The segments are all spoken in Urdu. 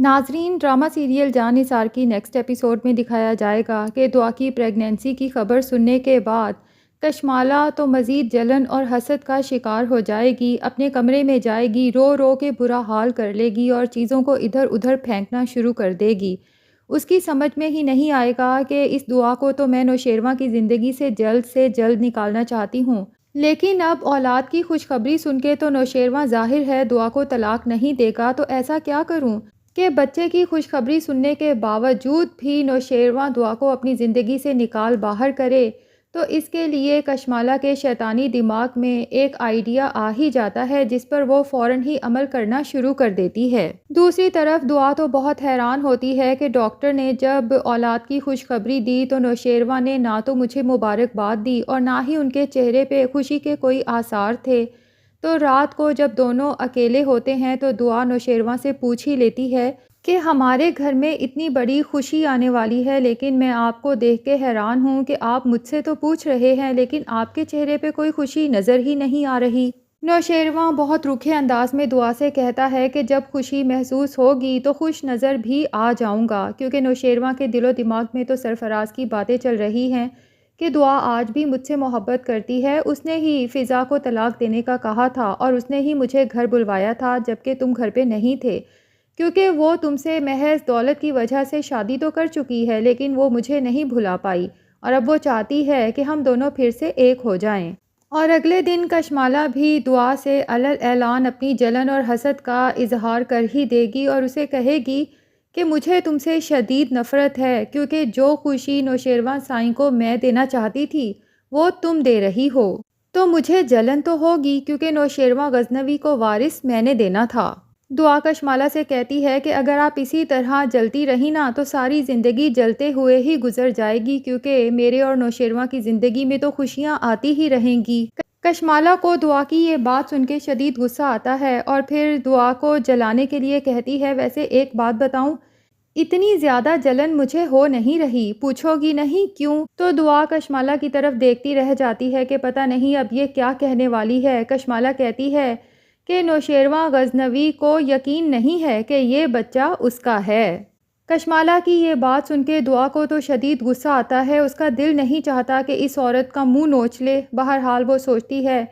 ناظرین، ڈرامہ سیریل جان نثار کی نیکسٹ ایپیسوڈ میں دکھایا جائے گا کہ دعا کی پریگنینسی کی خبر سننے کے بعد کشمالہ تو مزید جلن اور حسد کا شکار ہو جائے گی، اپنے کمرے میں جائے گی، رو رو کے برا حال کر لے گی اور چیزوں کو ادھر ادھر پھینکنا شروع کر دے گی۔ اس کی سمجھ میں ہی نہیں آئے گا کہ اس دعا کو تو میں نوشیروان کی زندگی سے جلد نکالنا چاہتی ہوں، لیکن اب اولاد کی خوشخبری سن کے تو نوشیروان ظاہر ہے دعا کو طلاق نہیں دے گا، تو ایسا کیا کروں کہ بچے کی خوشخبری سننے کے باوجود بھی نوشیروان دعا کو اپنی زندگی سے نکال باہر کرے۔ تو اس کے لیے کشمالہ کے شیطانی دماغ میں ایک آئیڈیا آ ہی جاتا ہے جس پر وہ فوراً ہی عمل کرنا شروع کر دیتی ہے۔ دوسری طرف دعا تو بہت حیران ہوتی ہے کہ ڈاکٹر نے جب اولاد کی خوشخبری دی تو نوشیروان نے نہ تو مجھے مبارکباد دی اور نہ ہی ان کے چہرے پہ خوشی کے کوئی آثار تھے۔ تو رات کو جب دونوں اکیلے ہوتے ہیں تو دعا نوشیروان سے پوچھ ہی لیتی ہے کہ ہمارے گھر میں اتنی بڑی خوشی آنے والی ہے، لیکن میں آپ کو دیکھ کے حیران ہوں کہ آپ مجھ سے تو پوچھ رہے ہیں لیکن آپ کے چہرے پہ کوئی خوشی نظر ہی نہیں آ رہی۔ نوشیروان بہت روکھے انداز میں دعا سے کہتا ہے کہ جب خوشی محسوس ہوگی تو خوش نظر بھی آ جاؤں گا، کیونکہ نوشیروان کے دل و دماغ میں تو سرفراز کی باتیں چل رہی ہیں کہ دعا آج بھی مجھ سے محبت کرتی ہے، اس نے ہی فضا کو طلاق دینے کا کہا تھا اور اس نے ہی مجھے گھر بلوایا تھا جبکہ تم گھر پہ نہیں تھے، کیونکہ وہ تم سے محض دولت کی وجہ سے شادی تو کر چکی ہے لیکن وہ مجھے نہیں بھلا پائی اور اب وہ چاہتی ہے کہ ہم دونوں پھر سے ایک ہو جائیں۔ اور اگلے دن کشمالہ بھی دعا سے علل اعلان اپنی جلن اور حسد کا اظہار کر ہی دے گی اور اسے کہے گی کہ مجھے تم سے شدید نفرت ہے، کیونکہ جو خوشی نوشیروان سائیں کو میں دینا چاہتی تھی وہ تم دے رہی ہو، تو مجھے جلن تو ہوگی کیونکہ نوشیروان غزنوی کو وارث میں نے دینا تھا۔ دعا کشمالہ سے کہتی ہے کہ اگر آپ اسی طرح جلتی رہی نا تو ساری زندگی جلتے ہوئے ہی گزر جائے گی، کیونکہ میرے اور نوشیروان کی زندگی میں تو خوشیاں آتی ہی رہیں گی۔ کشمالہ کو دعا کی یہ بات سن کے شدید غصہ آتا ہے اور پھر دعا کو جلانے کے لیے کہتی ہے، ویسے ایک بات بتاؤں، اتنی زیادہ جلن مجھے ہو نہیں رہی، پوچھو گی نہیں کیوں؟ تو دعا کشمالہ کی طرف دیکھتی رہ جاتی ہے کہ پتہ نہیں اب یہ کیا کہنے والی ہے۔ کشمالہ کہتی ہے کہ نوشیروان غزنوی کو یقین نہیں ہے کہ یہ بچہ اس کا ہے۔ کشمالہ کی یہ بات سن کے دعا کو تو شدید غصہ آتا ہے، اس کا دل نہیں چاہتا کہ اس عورت کا منہ نوچ لے، بہرحال وہ سوچتی ہے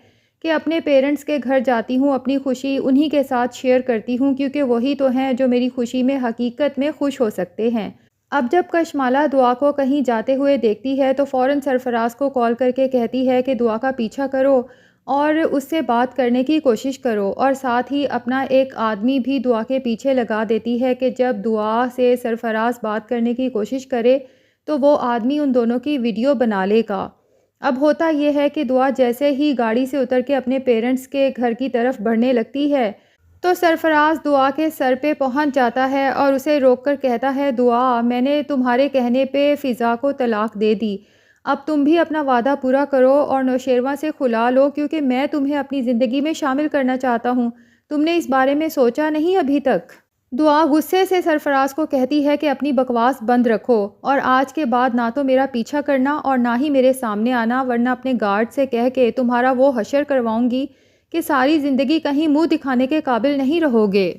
کہ اپنے پیرنٹس کے گھر جاتی ہوں، اپنی خوشی انہی کے ساتھ شیئر کرتی ہوں کیونکہ وہی تو ہیں جو میری خوشی میں حقیقت میں خوش ہو سکتے ہیں۔ اب جب کشمالہ دعا کو کہیں جاتے ہوئے دیکھتی ہے تو فوراً سرفراز کو کال کر کے کہتی ہے کہ دعا کا پیچھا کرو اور اس سے بات کرنے کی کوشش کرو، اور ساتھ ہی اپنا ایک آدمی بھی دعا کے پیچھے لگا دیتی ہے کہ جب دعا سے سرفراز بات کرنے کی کوشش کرے تو وہ آدمی ان دونوں کی ویڈیو بنا لے گا۔ اب ہوتا یہ ہے کہ دعا جیسے ہی گاڑی سے اتر کے اپنے پیرنٹس کے گھر کی طرف بڑھنے لگتی ہے تو سرفراز دعا کے سر پہ پہنچ جاتا ہے اور اسے روک کر کہتا ہے، دعا، میں نے تمہارے کہنے پہ فضا کو طلاق دے دی، اب تم بھی اپنا وعدہ پورا کرو اور نوشیروان سے خلا لو، کیونکہ میں تمہیں اپنی زندگی میں شامل کرنا چاہتا ہوں، تم نے اس بارے میں سوچا نہیں ابھی تک؟ دعا غصے سے سرفراز کو کہتی ہے کہ اپنی بکواس بند رکھو اور آج کے بعد نہ تو میرا پیچھا کرنا اور نہ ہی میرے سامنے آنا، ورنہ اپنے گارڈ سے کہہ کے تمہارا وہ حشر کرواؤں گی کہ ساری زندگی کہیں منہ دکھانے کے قابل نہیں رہو گے۔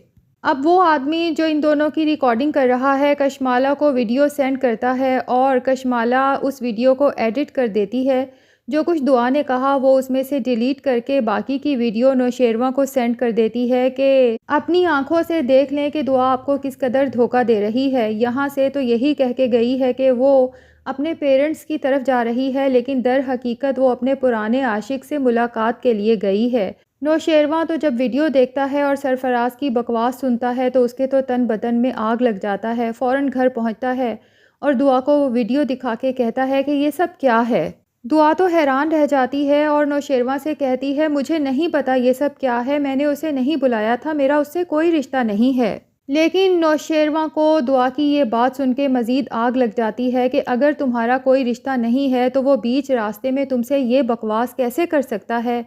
اب وہ آدمی جو ان دونوں کی ریکارڈنگ کر رہا ہے کشمالہ کو ویڈیو سینڈ کرتا ہے اور کشمالہ اس ویڈیو کو ایڈٹ کر دیتی ہے، جو کچھ دعا نے کہا وہ اس میں سے ڈیلیٹ کر کے باقی کی ویڈیو نوشیروان کو سینڈ کر دیتی ہے کہ اپنی آنکھوں سے دیکھ لیں کہ دعا آپ کو کس قدر دھوکہ دے رہی ہے۔ یہاں سے تو یہی کہہ کے گئی ہے کہ وہ اپنے پیرنٹس کی طرف جا رہی ہے لیکن در حقیقت وہ اپنے پرانے عاشق سے ملاقات کے لیے گئی ہے۔ نوشیروان تو جب ویڈیو دیکھتا ہے اور سرفراز کی بکواس سنتا ہے تو اس کے تو تن بدن میں آگ لگ جاتا ہے، فوراً گھر پہنچتا ہے اور دعا کو وہ ویڈیو دکھا کے کہتا ہے کہ یہ سب کیا ہے۔ دعا تو حیران رہ جاتی ہے اور نوشیروان سے کہتی ہے، مجھے نہیں پتا یہ سب کیا ہے، میں نے اسے نہیں بلایا تھا، میرا اس سے کوئی رشتہ نہیں ہے۔ لیکن نوشیروان کو دعا کی یہ بات سن کے مزید آگ لگ جاتی ہے کہ اگر تمہارا کوئی رشتہ نہیں ہے تو وہ بیچ راستے میں تم سے یہ بکواس کیسے کر سکتا ہے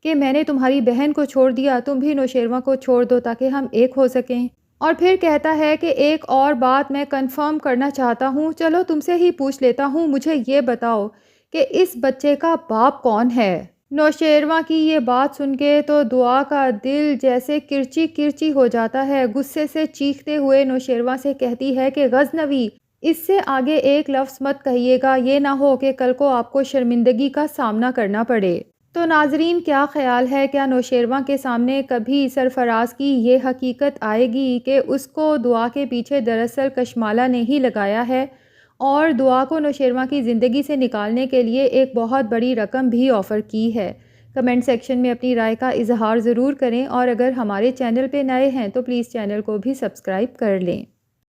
کہ میں نے تمہاری بہن کو چھوڑ دیا، تم بھی نوشیروان کو چھوڑ دو تاکہ ہم ایک ہو سکیں۔ اور پھر کہتا ہے کہ ایک اور بات میں کنفرم کرنا چاہتا ہوں، چلو تم سے ہی پوچھ لیتا ہوں، مجھے یہ بتاؤ کہ اس بچے کا باپ کون ہے؟ نوشیروان کی یہ بات سن کے تو دعا کا دل جیسے کرچی کرچی ہو جاتا ہے۔ غصے سے چیختے ہوئے نوشیروان سے کہتی ہے کہ غزنوی، اس سے آگے ایک لفظ مت کہیے گا، یہ نہ ہو کہ کل کو آپ کو شرمندگی کا سامنا کرنا پڑے۔ تو ناظرین، کیا خیال ہے، کیا نوشیروان کے سامنے کبھی سرفراز کی یہ حقیقت آئے گی کہ اس کو دعا کے پیچھے دراصل کشمالہ نے ہی لگایا ہے اور دعا کو نوشیروان کی زندگی سے نکالنے کے لیے ایک بہت بڑی رقم بھی آفر کی ہے؟ کمنٹ سیکشن میں اپنی رائے کا اظہار ضرور کریں، اور اگر ہمارے چینل پہ نئے ہیں تو پلیز چینل کو بھی سبسکرائب کر لیں۔